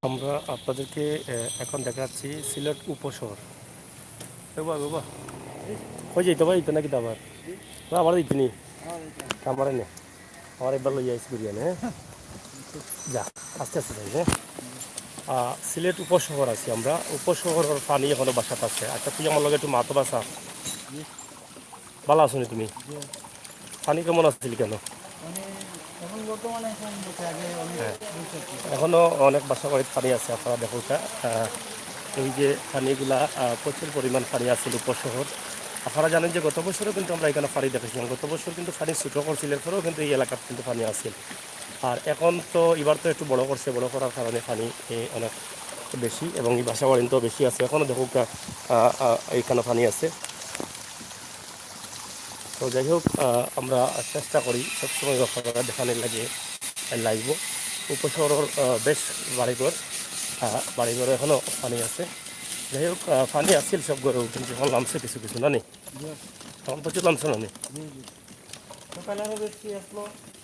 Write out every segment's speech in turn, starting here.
আমরা আপনাদেরকে এখন দেখাচ্ছি সিলেট উপশহর। বাবা বাবা কই যাইতে ভাই তো নাকি আবার না আমার দিতনি আমার নে আমার একবার লইয়া আইসি বিরিয়ানি। হ্যাঁ যা আস্তে আস্তে যাই। হ্যাঁ সিলেট উপশহর আছি আমরা। উপশহরের পানি এখনো বাসাত আছে। আচ্ছা তুই আমার লগে একটু মাতো বাসা ভালো আছো নি তুমি? পানি কেমন আসছিলি কেন? হ্যাঁ এখনও অনেক বাসা বাড়ির পানি আছে। আপনারা দেখুন এই যে পানিগুলা প্রচুর পরিমাণ পানি আছে উপশহর। আপনারা জানেন যে গত বছরও কিন্তু আমরা এখানে পানি দেখেছিলাম। গত বছর কিন্তু পানি ছোটো করছিল, এরপরেও কিন্তু এই এলাকার কিন্তু পানি আছে। আর এখন তো এবার তো একটু বড় করছে, বড় করার কারণে পানি অনেক বেশি এবং এই বাসা বাড়ি তো বেশি আছে। এখনও দেখুক এইখানে পানি আছে। তো যাই হোক আমরা চেষ্টা করি সবসময় আপনারা দেখানোর লাগে লাগবো। উপশহরের বেশ বাড়িঘর এখনও পানি আছে। যাই হোক পানি আসছিল সব ঘরেও, কিন্তু এখন নামছে কিছু কিছু না নি, এখন প্রচুর নামছে না নি।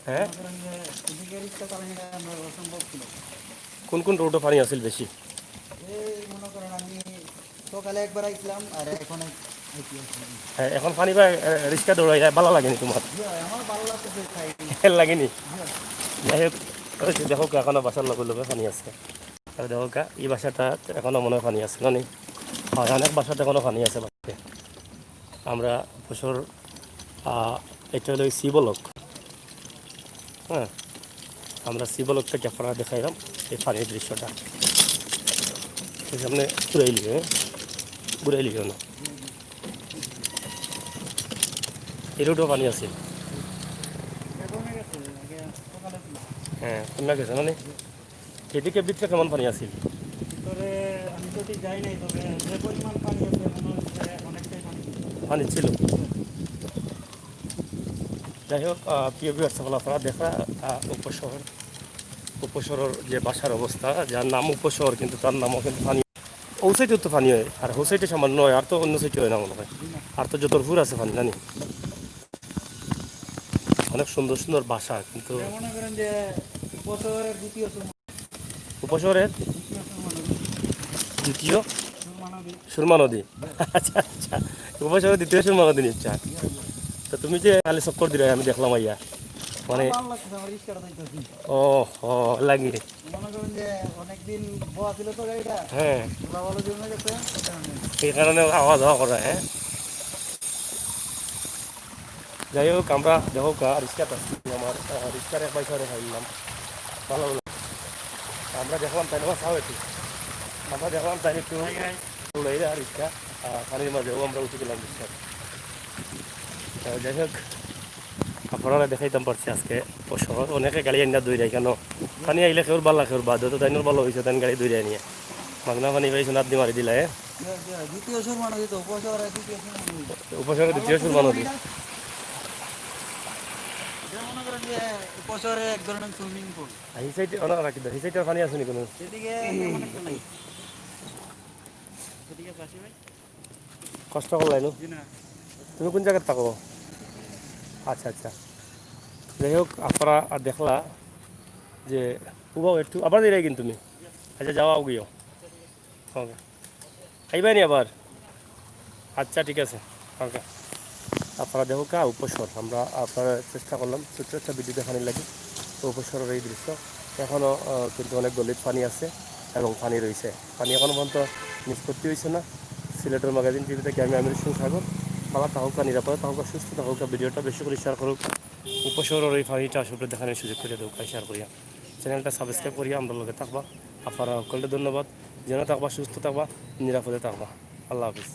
হ্যাঁ কোন কোন রোডে পানি আসছিল বেশি? হ্যাঁ এখন পানি বা রিক্সা দৌড়াই ভালো লাগেনি তোমার? লাগেনি। যাই হোক দেখো এখনো বাসার লগে লগে পানি আছে। আর দেখো এই বাসাটা এখনো মনে হয় পানি আছে না নি? হয় অনেক বাসাতে এখনো পানি আছে বাসাতে। আমরা বছর এটা হলো শিবলক। হ্যাঁ আমরা শিবলক থেকে আপনারা দেখাইলাম এই পানির দৃশ্যটা। সামনে ঘুরাইলি, হ্যাঁ ঘুরাইলি কেন? এই রোডও পানি আছে। হ্যাঁ কমে গেছে না নি? এদিকে ভিতরে কেমন পানি আছে? পানি ছিল। যাই হোক প্রিয় বিহার আপনারা দেখা উপশহরের যে বাসার অবস্থা, যার নাম উপশহর কিন্তু তার নামও কিন্তু পানি। ও সাইডেও তো পানি হয়, আর ও সাইডে সামান্য হয়, আর তো অন্য সাইডে হয় না মনে হয়। আর তো যতরপুর আছে পানি জানি। অনেক সুন্দর সুন্দর বাসা কিন্তু উপশহরের দ্বিতীয় সুরমা নদী। আচ্ছা আচ্ছা উপশহরের দ্বিতীয় সুরমা নদী নিশ্চয়। তো তুমি যে কালি চক্কর দিলে আমি দেখলাম আইয়া মানে ও ও লাগি। হ্যাঁ এই কারণে আওয়াজ হওয়া করে। হ্যাঁ যাই হোক আমরা দেখো রিক্সাটা আমার রিক্সার এক পয়সা খাইলাম ভালো হলো। আমরা দেখলাম তাই না চাও একটু, আমরা দেখলাম তাই একটু রিক্সা পানির মাঝেও আমরা উঠে গেলাম রিক্সা। যাই হোক আপনারা দেখাইতাম পারছি আজকে শহর অনেকে গাড়ি আনিয়া দৌড়াই কেন পানি আইলে কেউর বালা কেউর বাদ তো তাইনোর ভালো হয়েছে, তাই গাড়ি দৌড়াই নিয়ে মাগনা পানি পাইছো নাত দি মারি দিলা। উপশহরের দ্বিতীয় সুরমা নদী। পানি আছে নি কোনো? কষ্ট করলাই নো? তুমি কোন জায়গায় থাকো? আচ্ছা আচ্ছা যাই হোক আপনারা দেখলা যে উবাও একটু আবার দিলাই কিন্তু তুমি। আচ্ছা যাওয়া গিয়েও ওকে আইবানি আবার। আচ্ছা ঠিক আছে ওকে। আপনারা দেখো উপশহর আমরা আপনারা চেষ্টা করলাম ছোট্ট একটা ভিডিও দেখানি লাগে। তো উপশহরের এই দৃশ্য এখনও কিন্তু অনেক গলিত পানি আছে এবং পানি রয়েছে। পানি এখনও পর্যন্ত নিষ্পত্তি হয়েছে না। সিলেটের ম্যাগাজিন টিভি থেকে আমি আমির সাগর। ভালো থাকুক, নিরাপদে থাকুক, সুস্থ থাকুক, ভিডিওটা বেশি করে শেয়ার করুক। উপশহরের এই পানিটা আসলে দেখানোর সুযোগ করে দেবো শেয়ার করিয়া। চ্যানেলটা সাবস্ক্রাইব করিয়া আমরা লগে থাকবা। আপনারা সকলকে ধন্যবাদ। যেন থাকবা, সুস্থ থাকবা, নিরাপদে থাকবা। আল্লাহ হাফিজ।